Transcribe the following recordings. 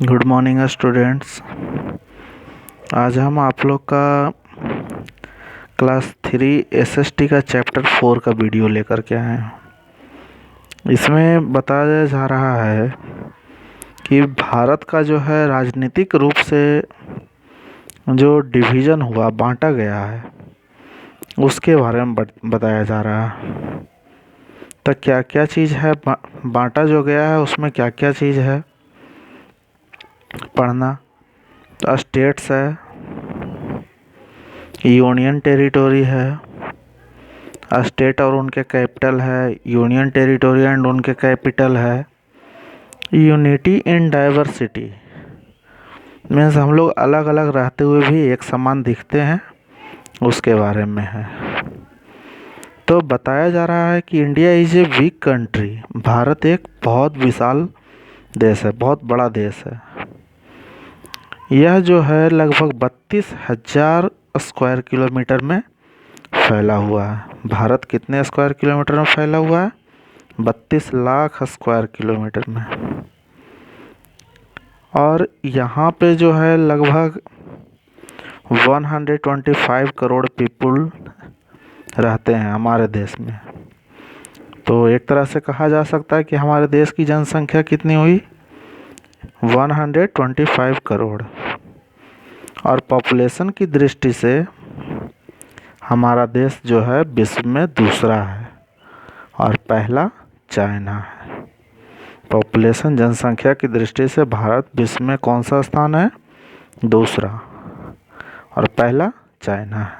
Good morning students. आज हम आप लोग का क्लास 3 एसएसटी का चैप्टर 4 का वीडियो लेकर के आए हैं। इसमें बताया जा रहा है कि भारत का जो है राजनीतिक रूप से जो डिवीज़न हुआ, बांटा गया है, उसके बारे में बताया जा रहा है। तो क्या क्या चीज़ है बांटा जो गया है, उसमें क्या क्या चीज़ है पढ़ना। तो स्टेट्स है, यूनियन टेरिटोरी है, स्टेट और उनके कैपिटल है, यूनियन टेरिटोरी एंड उनके कैपिटल है, यूनिटी इन डाइवर्सिटी मीन्स हम लोग अलग अलग रहते हुए भी एक समान दिखते हैं, उसके बारे में है। तो बताया जा रहा है कि India is a big country. Bharat एक बहुत विशाल देश है, बहुत बड़ा देश है। यह जो है लगभग 32,000 स्क्वायर किलोमीटर में फैला हुआ है। भारत कितने स्क्वायर किलोमीटर में फैला हुआ है? 32 लाख स्क्वायर किलोमीटर में। और यहाँ पे जो है लगभग 125 करोड़ पीपल रहते हैं हमारे देश में। तो एक तरह से कहा जा सकता है कि हमारे देश की जनसंख्या कितनी हुई? 125 करोड़। और पॉपुलेशन की दृष्टि से हमारा देश जो है विश्व में दूसरा है और पहला चाइना है। पॉपुलेशन जनसंख्या की दृष्टि से भारत विश्व में कौन सा स्थान है? दूसरा, और पहला चाइना है।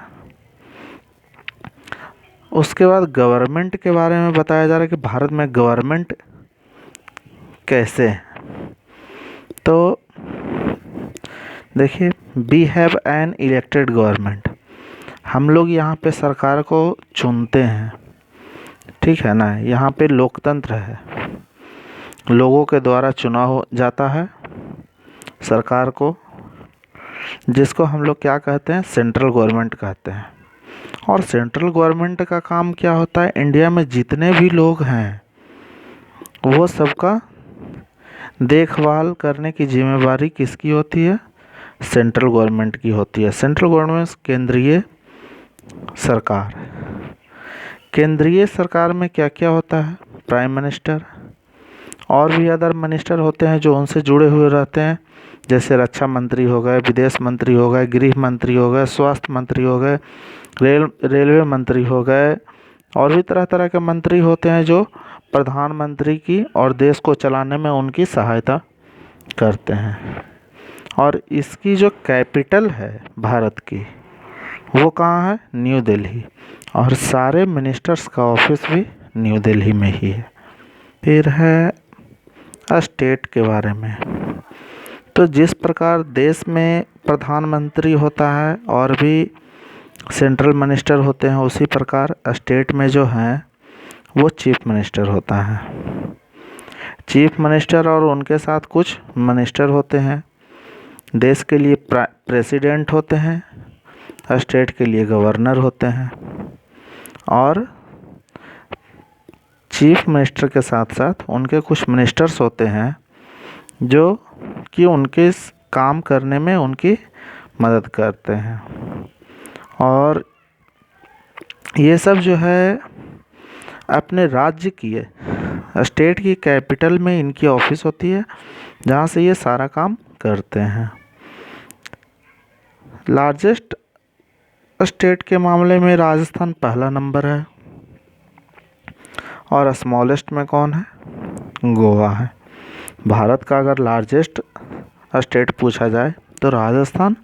उसके बाद गवर्नमेंट के बारे में बताया जा रहा है कि भारत में गवर्नमेंट कैसे है। तो देखिए, we have an elected government. हम लोग यहाँ पे सरकार को चुनते हैं, ठीक है ना। यहाँ पे लोकतंत्र है, लोगों के द्वारा चुना हो जाता है सरकार को, जिसको हम लोग क्या कहते हैं? सेंट्रल गवर्नमेंट कहते हैं। और सेंट्रल गवर्नमेंट का काम क्या होता है? इंडिया में जितने भी लोग हैं वो सबका देखभाल करने की जिम्मेवारी किसकी होती है? सेंट्रल गवर्नमेंट की होती है। सेंट्रल गवर्नमेंट केंद्रीय सरकार। केंद्रीय सरकार में क्या क्या होता है? प्राइम मिनिस्टर और भी अदर मिनिस्टर होते हैं जो उनसे जुड़े हुए रहते हैं, जैसे रक्षा मंत्री हो गए, विदेश मंत्री हो गए, गृह मंत्री हो गए, स्वास्थ्य मंत्री हो गए, रेलवे मंत्री हो गए, और भी तरह तरह के मंत्री होते हैं जो प्रधानमंत्री की और देश को चलाने में उनकी सहायता करते हैं। और इसकी जो कैपिटल है भारत की, वो कहाँ है? न्यू दिल्ली। और सारे मिनिस्टर्स का ऑफिस भी न्यू दिल्ली में ही है। फिर है स्टेट के बारे में। तो जिस प्रकार देश में प्रधानमंत्री होता है और भी सेंट्रल मिनिस्टर होते हैं, उसी प्रकार स्टेट में जो है वो चीफ मिनिस्टर होता है। चीफ मिनिस्टर और उनके साथ कुछ मिनिस्टर होते हैं। देश के लिए प्रेसिडेंट होते हैं, स्टेट के लिए गवर्नर होते हैं। और चीफ मिनिस्टर के साथ साथ उनके कुछ मिनिस्टर्स होते हैं जो कि उनके काम करने में उनकी मदद करते हैं। और ये सब जो है अपने राज्य की स्टेट की कैपिटल में इनकी ऑफिस होती है, जहाँ से ये सारा काम करते हैं। लार्जेस्ट स्टेट के मामले में राजस्थान पहला नंबर है, और स्मॉलेस्ट में कौन है? गोवा है। भारत का अगर लार्जेस्ट स्टेट पूछा जाए तो राजस्थान,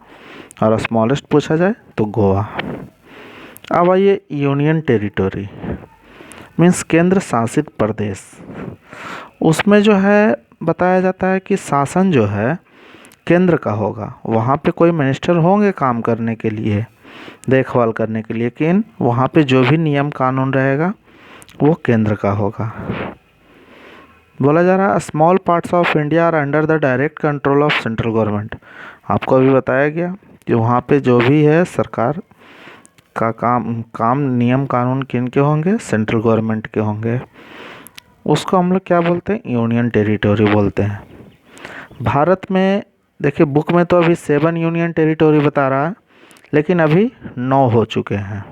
और स्मॉलेस्ट पूछा जाए तो गोवा। अब आइए यूनियन टेरिटोरी मीन्स केंद्र शासित प्रदेश। उसमें जो है बताया जाता है कि शासन जो है केंद्र का होगा। वहाँ पे कोई मिनिस्टर होंगे काम करने के लिए, देखभाल करने के लिए, लेकिन वहाँ पे जो भी नियम कानून रहेगा वो केंद्र का होगा। बोला जा रहा है small parts of India are under the direct control of central government. आपको अभी बताया गया कि वहाँ पे जो भी है सरकार का काम नियम कानून किन के होंगे? सेंट्रल गवर्नमेंट के होंगे। उसको हम लोग क्या बोलते हैं? यूनियन टेरिटोरी बोलते हैं। भारत में देखिए बुक में तो अभी 7 यूनियन टेरिटोरी बता रहा है, लेकिन अभी 9 हो चुके हैं।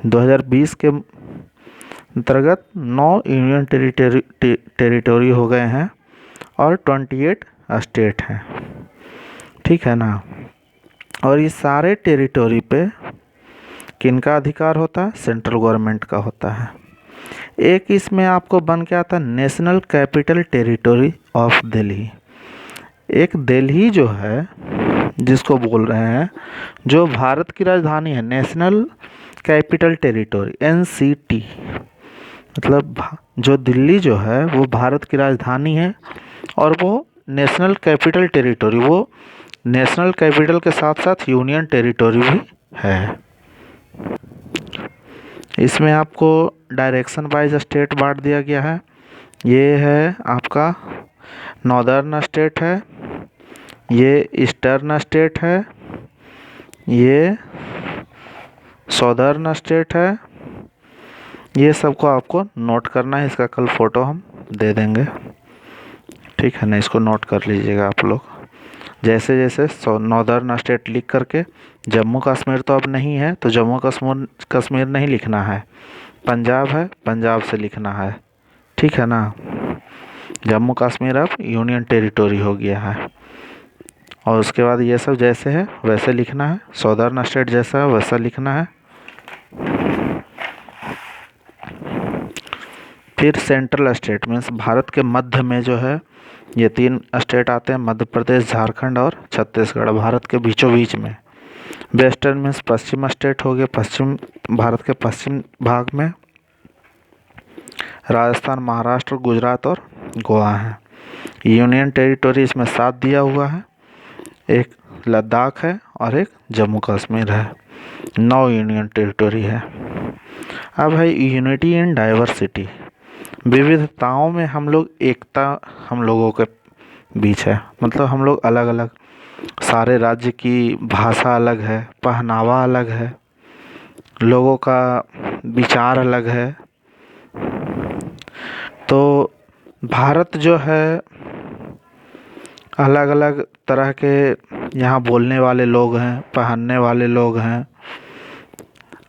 2020 के अंतर्गत 9 यूनियन टेरिटोरी हो गए हैं और 28 स्टेट हैं, ठीक है ना। और ये सारे टेरिटोरी पे किनका अधिकार होता है? सेंट्रल गवर्नमेंट का होता है। एक इसमें आपको बन के आता है national capital territory of Delhi. एक दिल्ली जो है, जिसको बोल रहे हैं, जो भारत की राजधानी है, नेशनल कैपिटल टेरिटोरी NCT, मतलब जो दिल्ली जो है वो भारत की राजधानी है और वो नेशनल कैपिटल टेरिटोरी, वो नेशनल कैपिटल के साथ साथ यूनियन टेरिटोरी भी है। इसमें आपको डायरेक्शन वाइज स्टेट बांट दिया गया है। ये है आपका नॉर्दर्न स्टेट है, ये ईस्टर्न स्टेट है, ये सौदर्न स्टेट है। ये सबको आपको नोट करना है, इसका कल फ़ोटो हम दे देंगे, ठीक है ना। इसको नोट कर लीजिएगा आप लोग। जैसे जैसे नॉर्दर्न स्टेट लिख करके, जम्मू कश्मीर तो अब नहीं है तो जम्मू कश्मीर नहीं लिखना है, पंजाब है पंजाब से लिखना है, ठीक है ना। जम्मू कश्मीर अब यूनियन टेरिटोरी हो गया है। और उसके बाद ये सब जैसे है वैसे लिखना है, सौदर्न स्टेट जैसा है वैसा लिखना है। फिर सेंट्रल स्टेट मीन्स भारत के मध्य में जो है ये 3 स्टेट आते हैं, मध्य प्रदेश, झारखंड और छत्तीसगढ़, भारत के बीचों बीच में। वेस्टर्न मीन्स पश्चिम स्टेट हो गए, पश्चिम भारत के पश्चिम भाग में राजस्थान, महाराष्ट्र, गुजरात और गोवा है। यूनियन टेरिटोरी इसमें 7 दिया हुआ है, एक लद्दाख है और एक जम्मू कश्मीर है। 9 यूनियन टेरिटोरी है। अब है यूनिटी इन डाइवर्सिटी, विविधताओं में हम लोग एकता हम लोगों के बीच है, मतलब हम लोग अलग अलग, सारे राज्य की भाषा अलग है, पहनावा अलग है, लोगों का विचार अलग है। तो भारत जो है अलग अलग तरह के यहाँ बोलने वाले लोग हैं, पहनने वाले लोग हैं,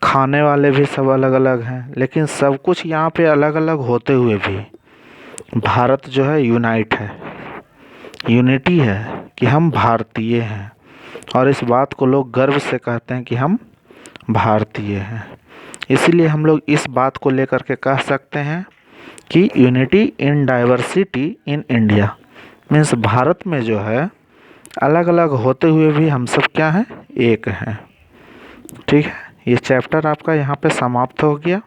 खाने वाले भी सब अलग अलग हैं, लेकिन सब कुछ यहाँ पे अलग अलग होते हुए भी भारत जो है यूनाइट है, यूनिटी है कि हम भारतीय हैं। और इस बात को लोग गर्व से कहते हैं कि हम भारतीय हैं। इसीलिए हम लोग इस बात को लेकर के कह सकते हैं कि unity in diversity in India means Bharat में जो है अलग अलग होते हुए भी हम सब क्या हैं? एक हैं, ठीक है। ये चैप्टर आपका यहाँ पे समाप्त हो गया।